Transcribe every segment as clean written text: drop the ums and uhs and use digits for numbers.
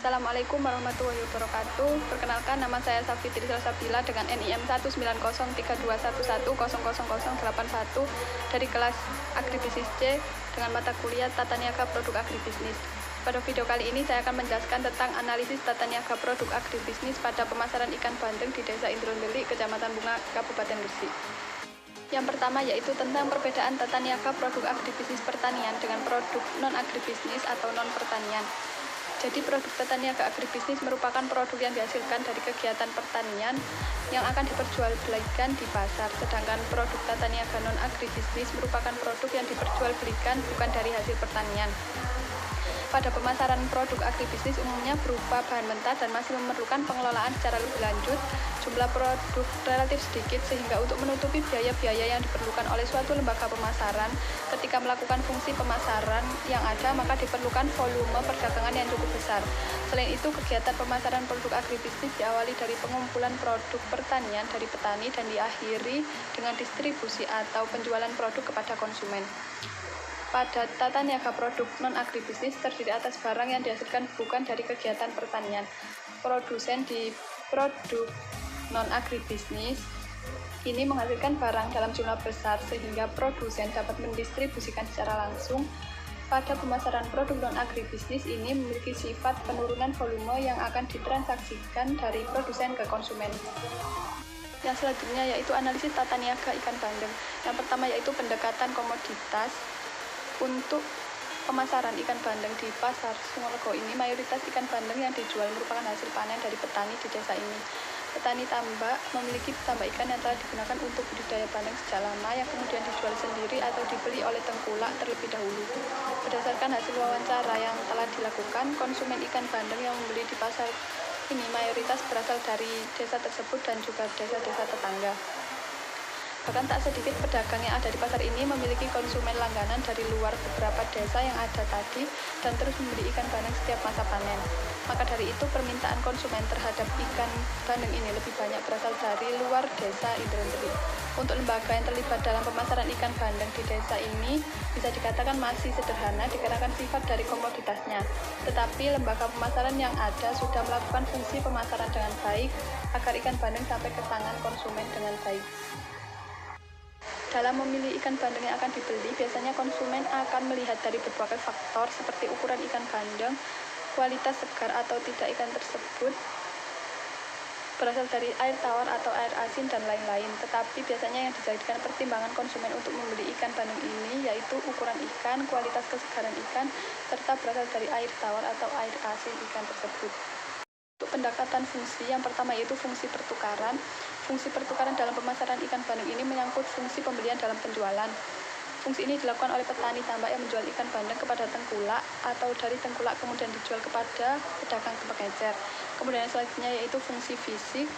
Assalamualaikum warahmatullahi wabarakatuh. Perkenalkan, nama saya Safitri Salsabila dengan NIM 1903211000081 dari kelas Agribisnis C dengan mata kuliah Tata Niaga Produk Agribisnis. Pada video kali ini saya akan menjelaskan tentang analisis tata niaga produk agribisnis pada pemasaran ikan bandeng di Desa Indrondelik, Kecamatan Bunga, Kabupaten Gresik. Yang pertama yaitu tentang perbedaan tata niaga produk agribisnis pertanian dengan produk non-agribisnis atau non-pertanian. Jadi produk tata niaga agribisnis merupakan produk yang dihasilkan dari kegiatan pertanian yang akan diperjualbelikan di pasar, sedangkan produk tata niaga non-agribisnis merupakan produk yang diperjualbelikan bukan dari hasil pertanian. Pada pemasaran produk agribisnis umumnya berupa bahan mentah dan masih memerlukan pengelolaan secara lebih lanjut. Jumlah produk relatif sedikit sehingga untuk menutupi biaya-biaya yang diperlukan oleh suatu lembaga pemasaran ketika melakukan fungsi pemasaran yang ada, maka diperlukan volume perdagangan yang cukup besar. Selain itu, kegiatan pemasaran produk agribisnis diawali dari pengumpulan produk pertanian dari petani dan diakhiri dengan distribusi atau penjualan produk kepada konsumen. Pada tata niaga produk non-agribisnis terdiri atas barang yang dihasilkan bukan dari kegiatan pertanian. Produsen di produk non-agribisnis ini menghasilkan barang dalam jumlah besar sehingga produsen dapat mendistribusikan secara langsung. Pada pemasaran produk non-agribisnis ini memiliki sifat penurunan volume yang akan ditransaksikan dari produsen ke konsumen. Yang selanjutnya yaitu analisis tata niaga ikan bandeng. Yang pertama yaitu pendekatan komoditas. Untuk pemasaran ikan bandeng di pasar Sumorgo ini, mayoritas ikan bandeng yang dijual merupakan hasil panen dari petani di desa ini. Petani tambak memiliki tambak ikan yang telah digunakan untuk budidaya bandeng sejak lama yang kemudian dijual sendiri atau dibeli oleh tengkulak terlebih dahulu. Berdasarkan hasil wawancara yang telah dilakukan, konsumen ikan bandeng yang membeli di pasar ini mayoritas berasal dari desa tersebut dan juga desa-desa tetangga. Bahkan tak sedikit pedagang yang ada di pasar ini memiliki konsumen langganan dari luar beberapa desa yang ada tadi dan terus membeli ikan bandeng setiap masa panen. Maka dari itu permintaan konsumen terhadap ikan bandeng ini lebih banyak berasal dari luar desa Indrondelik. Untuk lembaga yang terlibat dalam pemasaran ikan bandeng di desa ini bisa dikatakan masih sederhana dikarenakan sifat dari komoditasnya. Tetapi lembaga pemasaran yang ada sudah melakukan fungsi pemasaran dengan baik agar ikan bandeng sampai ke tangan konsumen dengan baik. Dalam memilih ikan bandeng yang akan dibeli, biasanya konsumen akan melihat dari berbagai faktor seperti ukuran ikan bandeng, kualitas segar atau tidak ikan tersebut, berasal dari air tawar atau air asin dan lain-lain. Tetapi biasanya yang dijadikan pertimbangan konsumen untuk membeli ikan bandeng ini yaitu ukuran ikan, kualitas kesegaran ikan, serta berasal dari air tawar atau air asin ikan tersebut. Untuk pendekatan fungsi, yang pertama yaitu fungsi pertukaran. Fungsi pertukaran dalam pemasaran ikan bandeng ini menyangkut fungsi pembelian dalam penjualan. Fungsi ini dilakukan oleh petani tambak yang menjual ikan bandeng kepada tengkulak atau dari tengkulak kemudian dijual kepada pedagang pengecer. Kemudian yang selanjutnya yaitu fungsi fisik.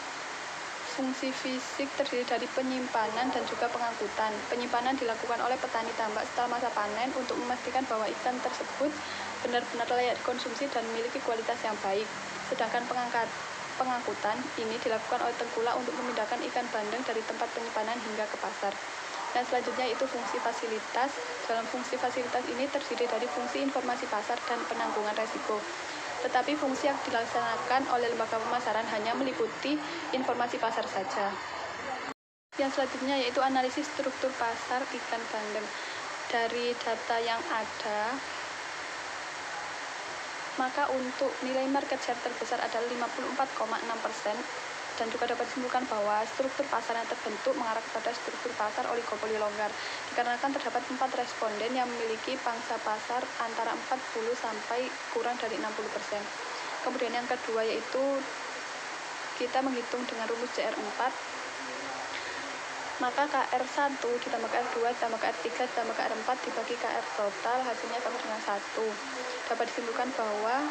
Fungsi fisik terdiri dari penyimpanan dan juga pengangkutan. Penyimpanan dilakukan oleh petani tambak setelah masa panen untuk memastikan bahwa ikan tersebut benar-benar layak dikonsumsi dan memiliki kualitas yang baik. Sedangkan pengangkutan ini dilakukan oleh tengkulak untuk memindahkan ikan bandeng dari tempat penyimpanan hingga ke pasar. Dan selanjutnya itu fungsi fasilitas. Dalam fungsi fasilitas ini terdiri dari fungsi informasi pasar dan penanggungan resiko. Tetapi fungsi yang dilaksanakan oleh lembaga pemasaran hanya meliputi informasi pasar saja. Yang selanjutnya yaitu analisis struktur pasar ikan bandeng. Dari data yang ada, maka untuk nilai market share terbesar adalah 54,6% dan juga dapat disimpulkan bahwa struktur pasar yang terbentuk mengarah kepada struktur pasar oligopoli longgar dikarenakan terdapat 4 responden yang memiliki pangsa pasar antara 40 sampai kurang dari 60%. Kemudian yang kedua yaitu kita menghitung dengan rumus CR4, maka KR1 ditambah KR2 ditambah KR3 ditambah KR4 dibagi KR total hasilnya sama dengan 1. Dapat disimpulkan bahwa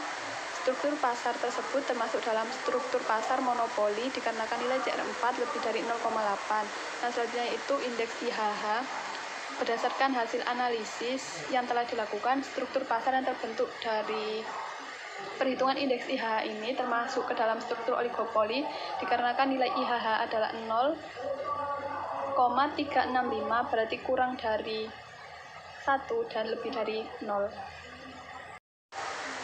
struktur pasar tersebut termasuk dalam struktur pasar monopoli dikarenakan nilai CR4 lebih dari 0,8. Nah, selanjutnya itu indeks IHH. Berdasarkan hasil analisis yang telah dilakukan, struktur pasar yang terbentuk dari perhitungan indeks IHH ini termasuk ke dalam struktur oligopoli dikarenakan nilai IHH adalah 0,365 berarti kurang dari 1 dan lebih dari 0.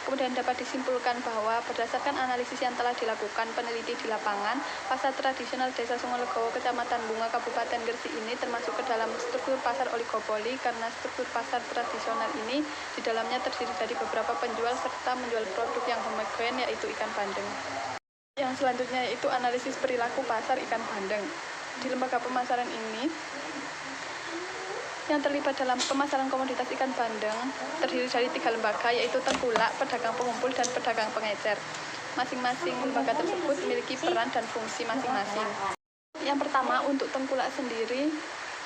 Kemudian dapat disimpulkan bahwa berdasarkan analisis yang telah dilakukan peneliti di lapangan, pasar tradisional Desa Sungolegowo, Kecamatan Bunga, Kabupaten Gresik ini termasuk ke dalam struktur pasar oligopoli karena struktur pasar tradisional ini di dalamnya terdiri dari beberapa penjual serta menjual produk yang homogen yaitu ikan bandeng. Yang selanjutnya yaitu analisis perilaku pasar ikan bandeng. Di lembaga pemasaran ini, yang terlibat dalam pemasaran komoditas ikan bandeng terdiri dari 3 lembaga, yaitu tengkulak, pedagang pengumpul, dan pedagang pengecer. Masing-masing lembaga tersebut memiliki peran dan fungsi masing-masing. Yang pertama, untuk tengkulak sendiri,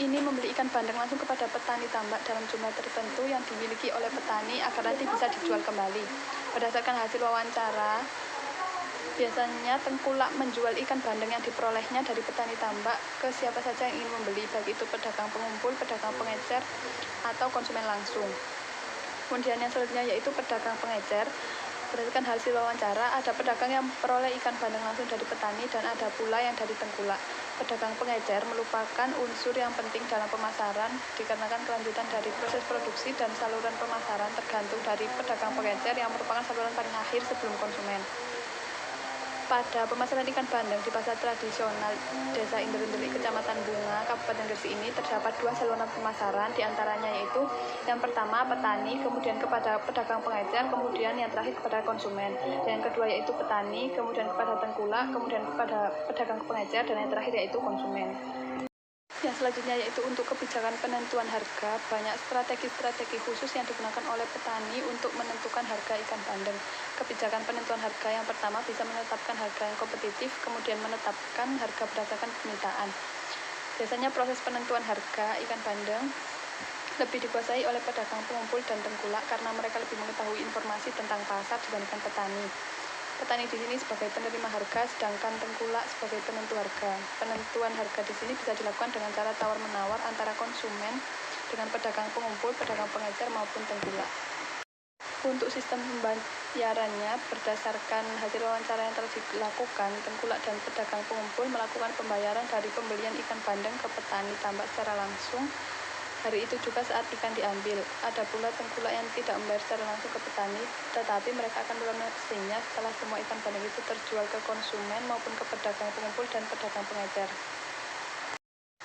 ini membeli ikan bandeng langsung kepada petani tambak dalam jumlah tertentu yang dimiliki oleh petani agar nanti bisa dijual kembali. Berdasarkan hasil wawancara, biasanya tengkulak menjual ikan bandeng yang diperolehnya dari petani tambak ke siapa saja yang ingin membeli, baik itu pedagang pengumpul, pedagang pengecer, atau konsumen langsung. Kemudian yang selanjutnya yaitu pedagang pengecer. Berdasarkan hasil wawancara, ada pedagang yang memperoleh ikan bandeng langsung dari petani dan ada pula yang dari tengkulak. Pedagang pengecer merupakan unsur yang penting dalam pemasaran dikarenakan kelanjutan dari proses produksi dan saluran pemasaran tergantung dari pedagang pengecer yang merupakan saluran paling akhir sebelum konsumen. Pada pemasaran ikan bandeng di pasar tradisional Desa Inderendeli, Kecamatan Bunga, Kabupaten Gresik ini terdapat 2 saluran pemasaran, diantaranya yaitu yang pertama petani, kemudian kepada pedagang pengecer, kemudian yang terakhir kepada konsumen. Dan yang kedua yaitu petani, kemudian kepada tengkulak, kemudian kepada pedagang pengecer, dan yang terakhir yaitu konsumen. Yang selanjutnya yaitu untuk kebijakan penentuan harga. Banyak strategi-strategi khusus yang digunakan oleh petani untuk menentukan harga ikan bandeng. Kebijakan penentuan harga yang pertama bisa menetapkan harga yang kompetitif, kemudian menetapkan harga berdasarkan permintaan. Biasanya proses penentuan harga ikan bandeng lebih dikuasai oleh pedagang pengumpul dan tengkulak karena mereka lebih mengetahui informasi tentang pasar dibandingkan petani. Petani di sini sebagai penerima harga, sedangkan tengkulak sebagai penentu harga. Penentuan harga di sini bisa dilakukan dengan cara tawar-menawar antara konsumen dengan pedagang pengumpul, pedagang pengecer maupun tengkulak. Untuk sistem pembayarannya, berdasarkan hasil wawancara yang telah dilakukan, tengkulak dan pedagang pengumpul melakukan pembayaran dari pembelian ikan bandeng ke petani tambak secara langsung. Hari itu juga saat ikan diambil. Ada pula tengkulak yang tidak membayar secara langsung ke petani, tetapi mereka akan melunasinya setelah semua ikan bandeng itu terjual ke konsumen maupun ke pedagang pengumpul dan pedagang pengecer.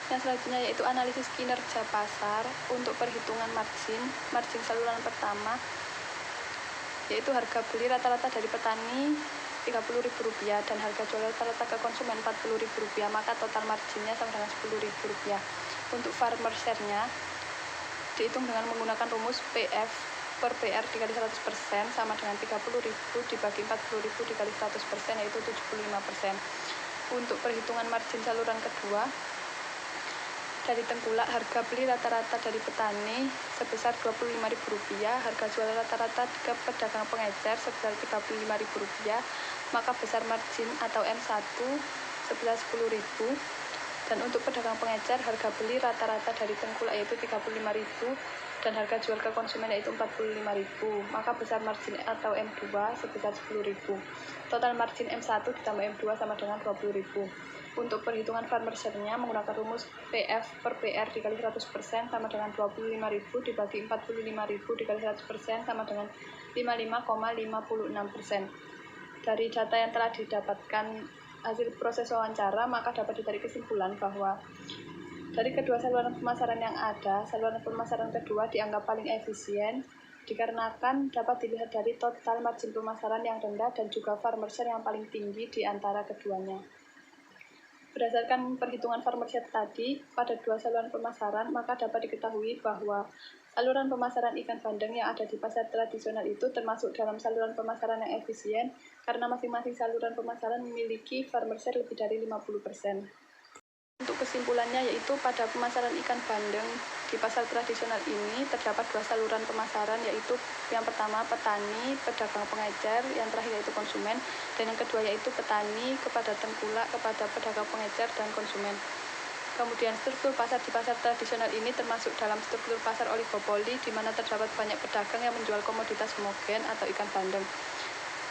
Yang selanjutnya yaitu analisis kinerja pasar untuk perhitungan margin saluran pertama, yaitu harga beli rata-rata dari petani Rp30.000 dan harga jual rata-rata ke konsumen Rp40.000, maka total marginnya sama dengan Rp10.000. Untuk farmer share-nya dihitung dengan menggunakan rumus PF per PR dikali 100% sama dengan 30.000 dibagi 40.000 dikali 100%, yaitu 75%. Untuk perhitungan margin saluran kedua, dari tengkulak harga beli rata-rata dari petani sebesar Rp25.000, harga jual rata-rata ke pedagang pengecer sebesar Rp35.000, maka besar margin atau M1 sebesar Rp10.000. Dan untuk pedagang pengecer, harga beli rata-rata dari tengkulak yaitu Rp35.000 dan harga jual ke konsumen yaitu Rp45.000, maka besar margin atau M2 sebesar Rp10.000. Total margin M1 ditambah M2 sama dengan Rp20.000. Untuk perhitungan farmer share-nya menggunakan rumus PF per PR dikali 100% sama dengan Rp25.000 dibagi Rp45.000 dikali 100% sama dengan 55,56%. Dari data yang telah didapatkan hasil proses wawancara, maka dapat ditarik kesimpulan bahwa dari kedua saluran pemasaran yang ada, saluran pemasaran kedua dianggap paling efisien dikarenakan dapat dilihat dari total margin pemasaran yang rendah dan juga farmer share yang paling tinggi di antara keduanya. Berdasarkan perhitungan farmer share tadi pada dua saluran pemasaran, maka dapat diketahui bahwa saluran pemasaran ikan bandeng yang ada di pasar tradisional itu termasuk dalam saluran pemasaran yang efisien karena masing-masing saluran pemasaran memiliki farmer share lebih dari 50%. Untuk kesimpulannya yaitu pada pemasaran ikan bandeng di pasar tradisional ini terdapat dua saluran pemasaran, yaitu yang pertama petani, pedagang pengecer, yang terakhir yaitu konsumen, dan yang kedua yaitu petani kepada tengkulak, kepada pedagang pengecer dan konsumen. Kemudian struktur pasar di pasar tradisional ini termasuk dalam struktur pasar oligopoli di mana terdapat banyak pedagang yang menjual komoditas homogen atau ikan bandeng.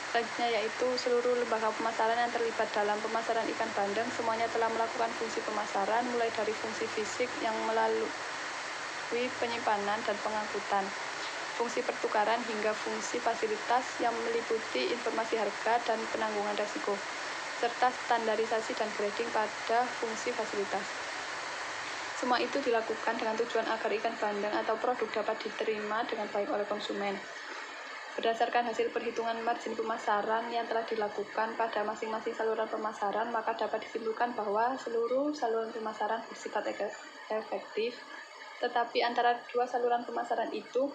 Selanjutnya yaitu seluruh lembaga pemasaran yang terlibat dalam pemasaran ikan bandeng semuanya telah melakukan fungsi pemasaran mulai dari fungsi fisik yang melalui penyimpanan dan pengangkutan. fungsi pertukaran hingga fungsi fasilitas yang meliputi informasi harga dan penanggungan risiko, serta standarisasi dan grading pada fungsi fasilitas. Semua itu dilakukan dengan tujuan agar ikan bandeng atau produk dapat diterima dengan baik oleh konsumen. Berdasarkan hasil perhitungan margin pemasaran yang telah dilakukan pada masing-masing saluran pemasaran, maka dapat disimpulkan bahwa seluruh saluran pemasaran bersifat efektif. Tetapi antara dua saluran pemasaran itu,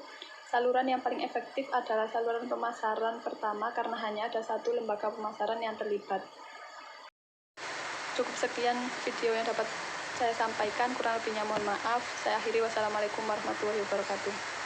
saluran yang paling efektif adalah saluran pemasaran pertama karena hanya ada satu lembaga pemasaran yang terlibat. Cukup sekian video yang dapat saya sampaikan, kurang lebihnya mohon maaf. Saya akhiri, wassalamualaikum warahmatullahi wabarakatuh.